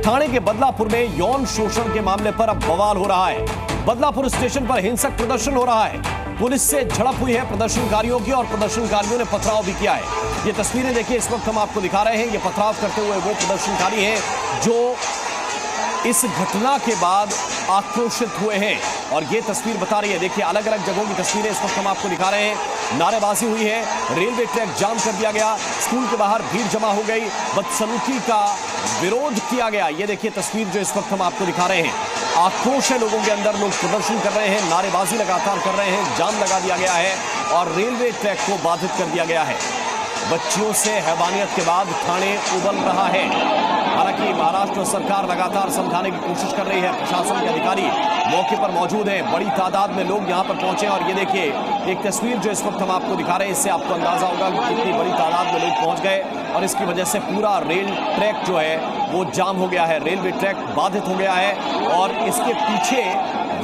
ठाणे के बदलापुर में यौन शोषण के मामले पर अब बवाल हो रहा है। बदलापुर स्टेशन पर हिंसक प्रदर्शन हो रहा है। पुलिस से झड़प हुई है प्रदर्शनकारियों की और प्रदर्शनकारियों ने पथराव भी किया है। ये तस्वीरें देखिए, इस वक्त हम आपको दिखा रहे हैं। ये पथराव करते हुए वो प्रदर्शनकारी हैं जो इस घटना के बाद आक्रोशित हुए हैं और ये तस्वीर बता रही है। देखिए, अलग अलग जगहों की तस्वीरें इस वक्त हम आपको दिखा रहे हैं। नारेबाजी हुई है, रेलवे ट्रैक जाम कर दिया गया, स्कूल के बाहर भीड़ जमा हो गई, बदसलूकी का विरोध किया गया। ये देखिए तस्वीर जो इस वक्त हम आपको दिखा रहे हैं। आक्रोश है लोगों के अंदर, लोग प्रदर्शन कर रहे हैं, नारेबाजी लगातार कर रहे हैं, जाम लगा दिया गया है और रेलवे ट्रैक को बाधित कर दिया गया है। बच्चियों से हैवानियत के बाद ठाणे उबल रहा है। हालांकि महाराष्ट्र सरकार लगातार समझाने की कोशिश कर रही है। प्रशासन के अधिकारी मौके पर मौजूद हैं, बड़ी तादाद में लोग यहां पर पहुंचे और ये देखिए एक तस्वीर जो इस वक्त हम आपको दिखा रहे हैं, इससे आपको अंदाजा होगा कि कितनी बड़ी तादाद में लोग पहुंच गए और इसकी वजह से पूरा रेल ट्रैक जो है वो जाम हो गया है, रेलवे ट्रैक बाधित हो गया है और इसके पीछे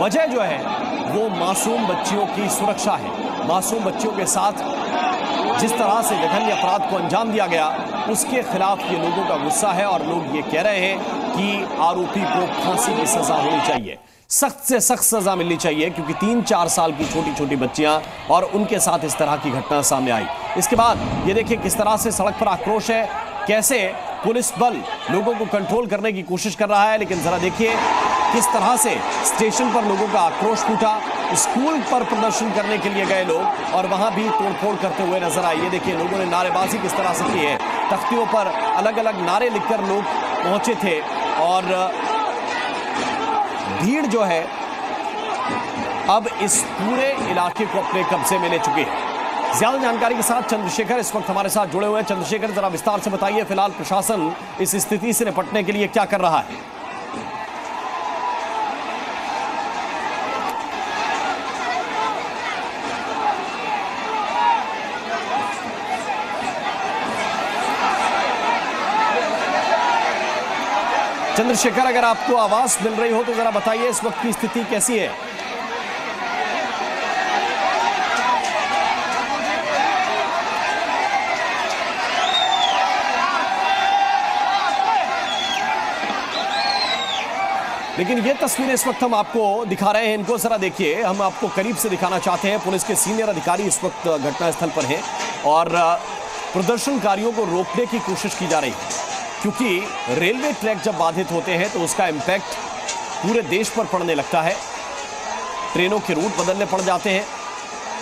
वजह जो है वो मासूम बच्चियों की सुरक्षा है। मासूम बच्चियों के साथ जिस तरह से जघन्य अपराध को अंजाम दिया गया उसके खिलाफ ये लोगों का गुस्सा है और लोग ये कह रहे हैं कि आरोपी को फांसी की सजा होनी चाहिए, सख्त से सख्त सजा मिलनी चाहिए, क्योंकि 3-4 साल की छोटी छोटी बच्चियां और उनके साथ इस तरह की घटना सामने आई। इसके बाद ये देखिए किस तरह से सड़क पर आक्रोश है, कैसे पुलिस बल लोगों को कंट्रोल करने की कोशिश कर रहा है। लेकिन जरा देखिए किस तरह से स्टेशन पर लोगों का आक्रोश फूटा। स्कूल पर प्रदर्शन करने के लिए गए लोग और वहां भी तोड़फोड़ करते हुए नजर आए। ये देखिए लोगों ने नारेबाजी किस तरह से की है, तख्तियों पर अलग अलग नारे लिखकर लोग पहुंचे थे और भीड़ जो है अब इस पूरे इलाके को अपने कब्जे में ले चुकी है। ज्यादा जानकारी के साथ चंद्रशेखर इस वक्त हमारे साथ जुड़े हुए हैं। चंद्रशेखर, जरा विस्तार से बताइए, फिलहाल प्रशासन इस स्थिति से निपटने के लिए क्या कर रहा है? चंद्रशेखर, अगर आपको आवाज मिल रही हो तो जरा बताइए इस वक्त की स्थिति कैसी है? लेकिन ये तस्वीरें इस वक्त हम आपको दिखा रहे हैं, इनको जरा देखिए, हम आपको करीब से दिखाना चाहते हैं। पुलिस के सीनियर अधिकारी इस वक्त घटनास्थल पर हैं और प्रदर्शनकारियों को रोकने की कोशिश की जा रही है, क्योंकि रेलवे ट्रैक जब बाधित होते हैं तो उसका इम्पैक्ट पूरे देश पर पड़ने लगता है। ट्रेनों के रूट बदलने पड़ जाते हैं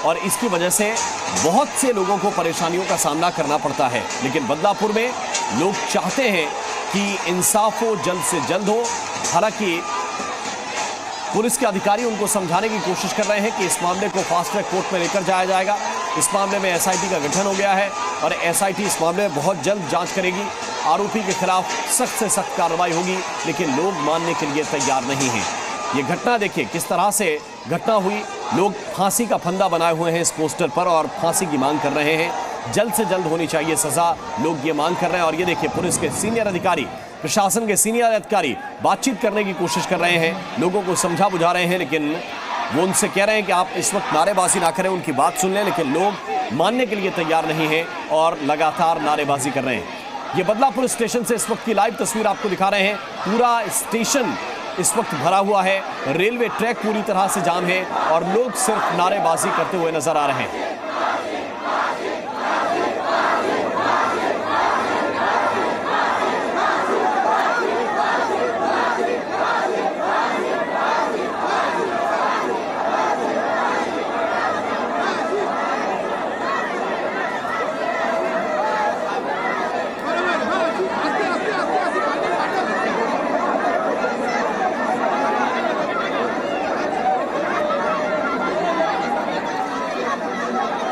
और इसकी वजह से बहुत से लोगों को परेशानियों का सामना करना पड़ता है। लेकिन बदलापुर में लोग चाहते हैं कि इंसाफ हो, जल्द से जल्द हो। हालांकि पुलिस के अधिकारी उनको समझाने की कोशिश कर रहे हैं कि इस मामले को फास्ट ट्रैक कोर्ट में लेकर जाया जाएगा। इस मामले में एसआईटी का गठन हो गया है और एसआईटी इस मामले में बहुत जल्द जांच करेगी। आरोपी के खिलाफ सख्त से सख्त कार्रवाई होगी, लेकिन लोग मानने के लिए तैयार नहीं हैं। ये घटना देखिए किस तरह से घटना हुई। लोग फांसी का फंदा बनाए हुए हैं इस पोस्टर पर और फांसी की मांग कर रहे हैं। जल्द से जल्द होनी चाहिए सजा, लोग ये मांग कर रहे हैं। और ये देखिए पुलिस के सीनियर अधिकारी, प्रशासन के सीनियर अधिकारी बातचीत करने की कोशिश कर रहे हैं, लोगों को समझा बुझा रहे हैं, लेकिन वो उनसे कह रहे हैं कि आप इस वक्त नारेबाजी ना करें, उनकी बात सुन लें। लेकिन लोग मानने के लिए तैयार नहीं हैं और लगातार नारेबाजी कर रहे हैं। ये बदलापुर स्टेशन से इस वक्त की लाइव तस्वीर आपको दिखा रहे हैं। पूरा स्टेशन इस वक्त भरा हुआ है, रेलवे ट्रैक पूरी तरह से जाम है और लोग सिर्फ नारेबाजी करते हुए नजर आ रहे हैं।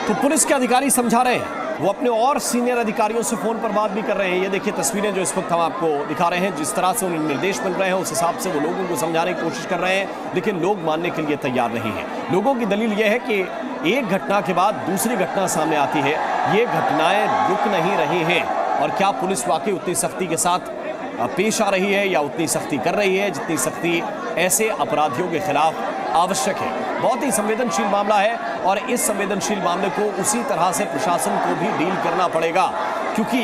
तो पुलिस के अधिकारी समझा रहे हैं, वो अपने और सीनियर अधिकारियों से फोन पर बात भी कर रहे हैं। ये देखिए तस्वीरें जो इस वक्त हम आपको दिखा रहे हैं, जिस तरह से उन्हें निर्देश मिल रहे हैं उस हिसाब से वो लोगों को समझाने की कोशिश कर रहे हैं, लेकिन लोग मानने के लिए तैयार नहीं हैं। लोगों की दलील ये है कि एक घटना के बाद दूसरी घटना सामने आती है, ये घटनाएं रुक नहीं रही हैं और क्या पुलिस वाकई उतनी सख्ती के साथ पेश आ रही है या उतनी सख्ती कर रही है जितनी सख्ती ऐसे अपराधियों के खिलाफ आवश्यक है। बहुत ही संवेदनशील मामला है और इस संवेदनशील मामले को उसी तरह से प्रशासन को भी डील करना पड़ेगा, क्योंकि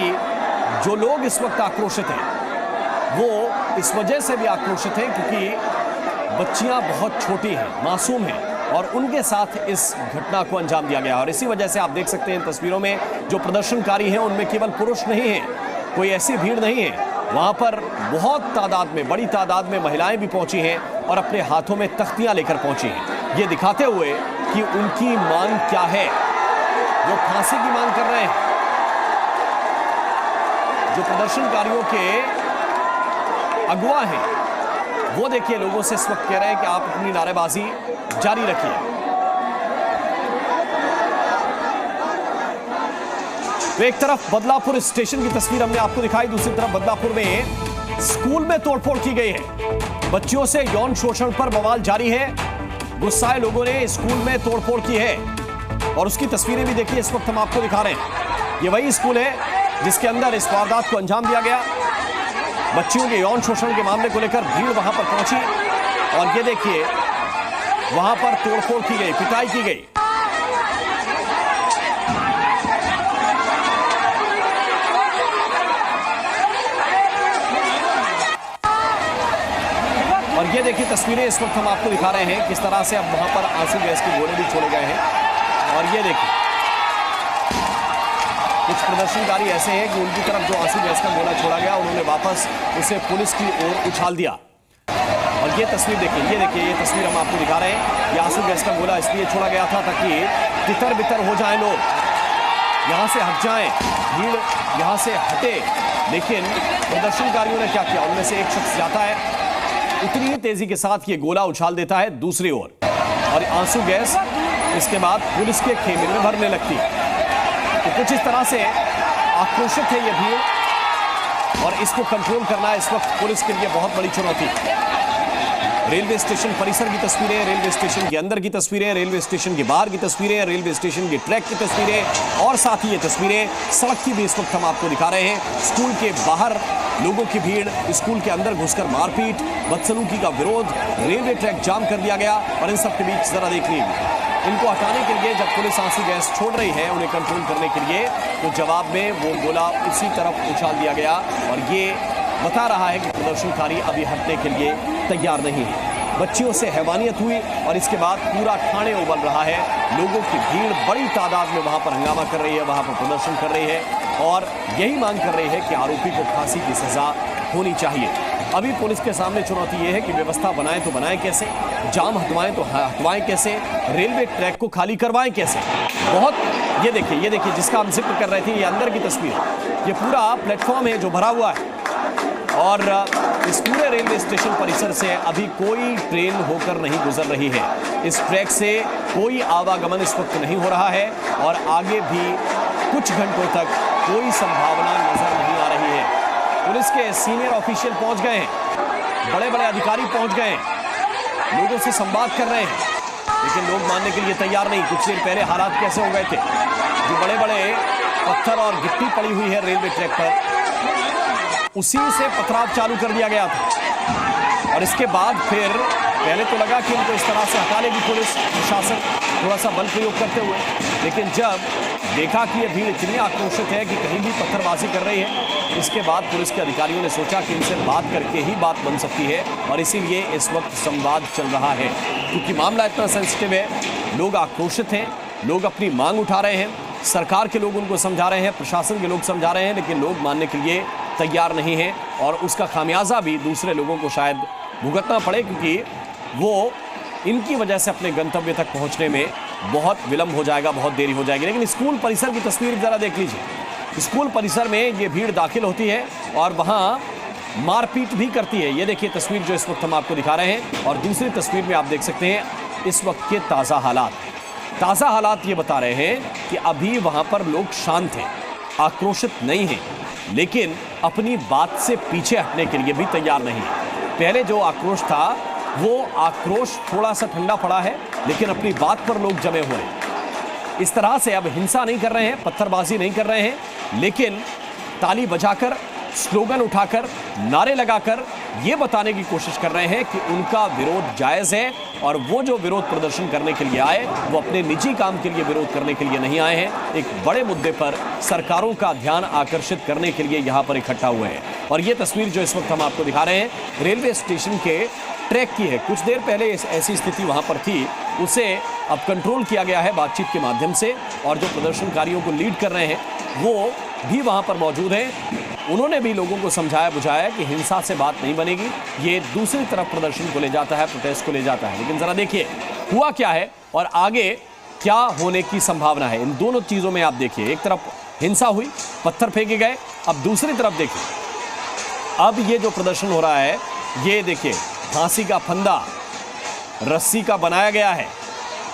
जो लोग इस वक्त आक्रोशित हैं वो इस वजह से भी आक्रोशित हैं क्योंकि बच्चियां बहुत छोटी हैं, मासूम हैं और उनके साथ इस घटना को अंजाम दिया गया। और इसी वजह से आप देख सकते हैं इन तस्वीरों में जो प्रदर्शनकारी हैं उनमें केवल पुरुष नहीं हैं, कोई ऐसी भीड़ नहीं है। वहां पर बहुत तादाद में, बड़ी तादाद में महिलाएं भी पहुंची हैं और अपने हाथों में तख्तियां लेकर पहुंची हैं, ये दिखाते हुए कि उनकी मांग क्या है। वो फांसी की मांग कर रहे हैं। जो प्रदर्शनकारियों के अगुवा हैं वो देखिए लोगों से इस वक्त कह रहे हैं कि आप अपनी नारेबाजी जारी रखिए। तो एक तरफ बदलापुर स्टेशन की तस्वीर हमने आपको दिखाई, दूसरी तरफ बदलापुर में स्कूल में तोड़फोड़ की गई है। बच्चियों से यौन शोषण पर बवाल जारी है। गुस्साए लोगों ने स्कूल में तोड़फोड़ की है और उसकी तस्वीरें भी देखिए इस वक्त हम आपको दिखा रहे हैं। ये वही स्कूल है जिसके अंदर इस वारदात को अंजाम दिया गया। बच्चियों के यौन शोषण के मामले को लेकर भीड़ वहां पर पहुंची और ये देखिए वहां पर तोड़फोड़ की गई, पिटाई की गई। और ये देखिए तस्वीरें इस वक्त हम आपको दिखा रहे हैं किस तरह से अब वहां पर आंसू गैस के गोले भी छोड़े गए हैं। और ये देखिए कुछ प्रदर्शनकारी ऐसे हैं कि उनकी तरफ जो आंसू गैस का गोला छोड़ा गया उन्होंने वापस उसे पुलिस की ओर उछाल दिया। और ये तस्वीर देखिए, ये तस्वीर हम आपको दिखा रहे हैं। ये आंसू गैस का गोला इसलिए छोड़ा गया था ताकि तितर बितर हो जाए लोग, यहां से हट जाएं, भीड़ यहां से हटे। लेकिन प्रदर्शनकारियों ने क्या किया, उनमें से एक शख्स जाता है, उतनी ही तेजी के साथ ये गोला उछाल देता है दूसरी ओर और आंसू गैस इसके बाद पुलिस के खेमे में भरने लगती है। तो कुछ इस तरह से आक्रोशित है ये भीड़ और इसको कंट्रोल करना इस वक्त पुलिस के लिए बहुत बड़ी चुनौती। रेलवे स्टेशन परिसर की तस्वीरें, रेलवे स्टेशन के अंदर की तस्वीरें, रेलवे स्टेशन के बाहर की तस्वीरें, रेलवे स्टेशन के ट्रैक की तस्वीरें और साथ ही ये तस्वीरें सड़क की भी इस वक्त हम आपको दिखा रहे हैं। स्कूल के बाहर लोगों की भीड़, स्कूल के अंदर घुसकर मारपीट, बदसलूकी का विरोध, रेलवे ट्रैक जाम कर दिया गया। और इन सब के बीच जरा देख लीजिए, इनको हटाने के लिए जब पुलिस आंसू गैस छोड़ रही है उन्हें कंट्रोल करने के लिए, तो जवाब में वो गोला उसी तरफ उछाल दिया गया। और ये बता रहा है कि प्रदर्शनकारी अभी हटने के लिए तैयार नहीं है। बच्चियों से हैवानियत हुई और इसके बाद पूरा ठाणे उबल रहा है। लोगों की भीड़ बड़ी तादाद में वहां पर हंगामा कर रही है, वहां पर प्रदर्शन कर रही है और यही मांग कर रही है कि आरोपी को फांसी की सजा होनी चाहिए। अभी पुलिस के सामने चुनौती यह है कि व्यवस्था बनाएं तो बनाएं कैसे, जाम हटवाएं तो हटवाएं कैसे, रेलवे ट्रैक को खाली करवाएं कैसे। बहुत ये देखिए जिसका हम जिक्र कर रहे थे, ये अंदर की तस्वीर, ये पूरा प्लेटफॉर्म है जो भरा हुआ है और इस पूरे रेलवे स्टेशन परिसर से अभी कोई ट्रेन होकर नहीं गुजर रही है। इस ट्रैक से कोई आवागमन इस वक्त नहीं हो रहा है और आगे भी कुछ घंटों तक कोई संभावना नजर नहीं आ रही है। पुलिस के सीनियर ऑफिशियल पहुंच गए हैं, बड़े बड़े अधिकारी पहुंच गए हैं, लोगों से संवाद कर रहे हैं, लेकिन लोग मानने के लिए तैयार नहीं। कुछ देर पहले हालात कैसे हो गए थे, जो बड़े बड़े पत्थर और गिट्टी पड़ी हुई है रेलवे ट्रैक पर, उसी से पथराव चालू कर दिया गया था। और इसके बाद फिर पहले तो लगा कि इनको इस तरह से हटा लेगी पुलिस प्रशासन थोड़ा सा बल प्रयोग करते हुए, लेकिन जब देखा कि ये भीड़ इतनी आक्रोशित है कि कहीं भी पत्थरबाजी कर रही है, इसके बाद पुलिस के अधिकारियों ने सोचा कि इनसे बात करके ही बात बन सकती है और इसीलिए इस वक्त संवाद चल रहा है। क्योंकि मामला इतना सेंसिटिव है, लोग आक्रोशित हैं, लोग अपनी मांग उठा रहे हैं, सरकार के लोग उनको समझा रहे हैं, प्रशासन के लोग समझा रहे हैं, लेकिन लोग मानने के लिए तैयार नहीं हैं और उसका खामियाजा भी दूसरे लोगों को शायद भुगतना पड़े, क्योंकि वो इनकी वजह से अपने गंतव्य तक पहुंचने में बहुत विलंब हो जाएगा, बहुत देरी हो जाएगी। लेकिन स्कूल परिसर की तस्वीर जरा देख लीजिए। स्कूल परिसर में ये भीड़ दाखिल होती है और वहां मारपीट भी करती है। ये देखिए तस्वीर जो इस वक्त हम आपको दिखा रहे हैं और दूसरी तस्वीर में आप देख सकते हैं इस वक्त के ताज़ा हालात ये बता रहे हैं कि अभी वहां पर लोग शांत हैं, आक्रोशित नहीं हैं, लेकिन अपनी बात से पीछे हटने के लिए भी तैयार नहीं है। पहले जो आक्रोश था वो आक्रोश थोड़ा सा ठंडा पड़ा है, लेकिन अपनी बात पर लोग जमे हुए हैं। इस तरह से अब हिंसा नहीं कर रहे हैं, पत्थरबाजी नहीं कर रहे हैं, लेकिन ताली बजाकर, स्लोगन उठाकर, नारे लगाकर ये बताने की कोशिश कर रहे हैं कि उनका विरोध जायज है और वो जो विरोध प्रदर्शन करने के लिए आए वो अपने निजी काम के लिए विरोध करने के लिए नहीं आए हैं, एक बड़े मुद्दे पर सरकारों का ध्यान आकर्षित करने के लिए यहां पर इकट्ठा हुए हैं। और ये तस्वीर जो इस वक्त हम आपको दिखा रहे हैं रेलवे स्टेशन के ट्रैक की है। कुछ देर पहले ऐसी स्थिति वहां पर थी, उसे अब कंट्रोल किया गया है बातचीत के माध्यम से, और जो प्रदर्शनकारियों को लीड कर रहे हैं वो भी वहां पर मौजूद हैं। उन्होंने भी लोगों को समझाया बुझाया कि हिंसा से बात नहीं बनेगी, ये दूसरी तरफ प्रदर्शन को ले जाता है, प्रोटेस्ट को ले जाता है। लेकिन जरा देखिए हुआ क्या है और आगे क्या होने की संभावना है। इन दोनों चीजों में आप देखिए, एक तरफ हिंसा हुई, पत्थर फेंके गए, अब दूसरी तरफ देखिए अब ये जो प्रदर्शन हो रहा है, ये देखिए फांसी का फंदा रस्सी का बनाया गया है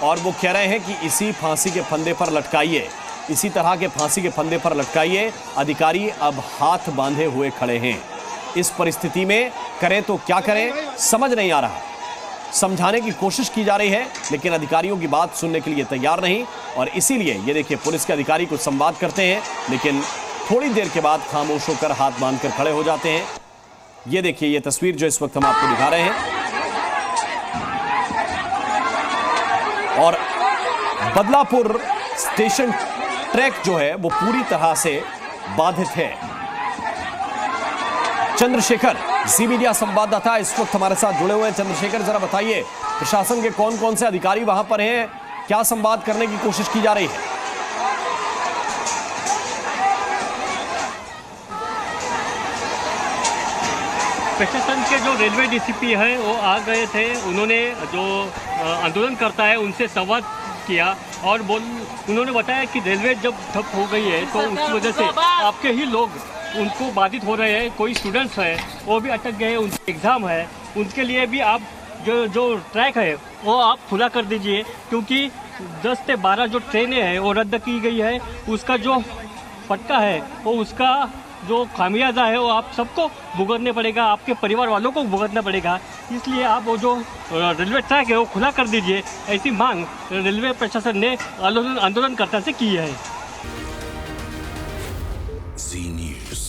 और वो कह रहे हैं कि इसी फांसी के फंदे पर लटकाइए, इसी तरह के फांसी के फंदे पर लटकाइए। अधिकारी अब हाथ बांधे हुए खड़े हैं। इस परिस्थिति में करें तो क्या करें समझ नहीं आ रहा। समझाने की कोशिश की जा रही है लेकिन अधिकारियों की बात सुनने के लिए तैयार नहीं, और इसीलिए ये देखिए पुलिस के अधिकारी कुछ संवाद करते हैं लेकिन थोड़ी देर के बाद खामोश होकर हाथ बांधकर खड़े हो जाते हैं। ये देखिए ये तस्वीर जो इस वक्त हम आपको दिखा रहे हैं, और बदलापुर स्टेशन ट्रैक जो है वो पूरी तरह से बाधित है। चंद्रशेखर जी मीडिया संवाददाता इस वक्त हमारे साथ जुड़े हुए हैं। चंद्रशेखर जरा बताइए प्रशासन के कौन कौन से अधिकारी वहां पर हैं, क्या संवाद करने की कोशिश की जा रही है? प्रशासन के जो रेलवे डीसीपी है वो आ गए थे, उन्होंने जो आंदोलन करता है उनसे संवाद किया और उन्होंने बताया कि रेलवे जब ठप हो गई है तो उसकी वजह से आपके ही लोग उनको बाधित हो रहे हैं। कोई स्टूडेंट्स हैं वो भी अटक गए, उनके एग्ज़ाम है, उनके लिए भी आप जो ट्रैक है वो आप खुला कर दीजिए, क्योंकि 10 से 12 जो ट्रेनें हैं वो रद्द की गई है। उसका जो फटका है वो उसका जो खामियाजा है वो आप सबको भुगतना पड़ेगा, आपके परिवार वालों को भुगतना पड़ेगा। इसलिए आप वो जो रेलवे ट्रैक है वो खुला कर दीजिए, ऐसी मांग रेलवे प्रशासन ने आंदोलनकर्ता से की है। Z News।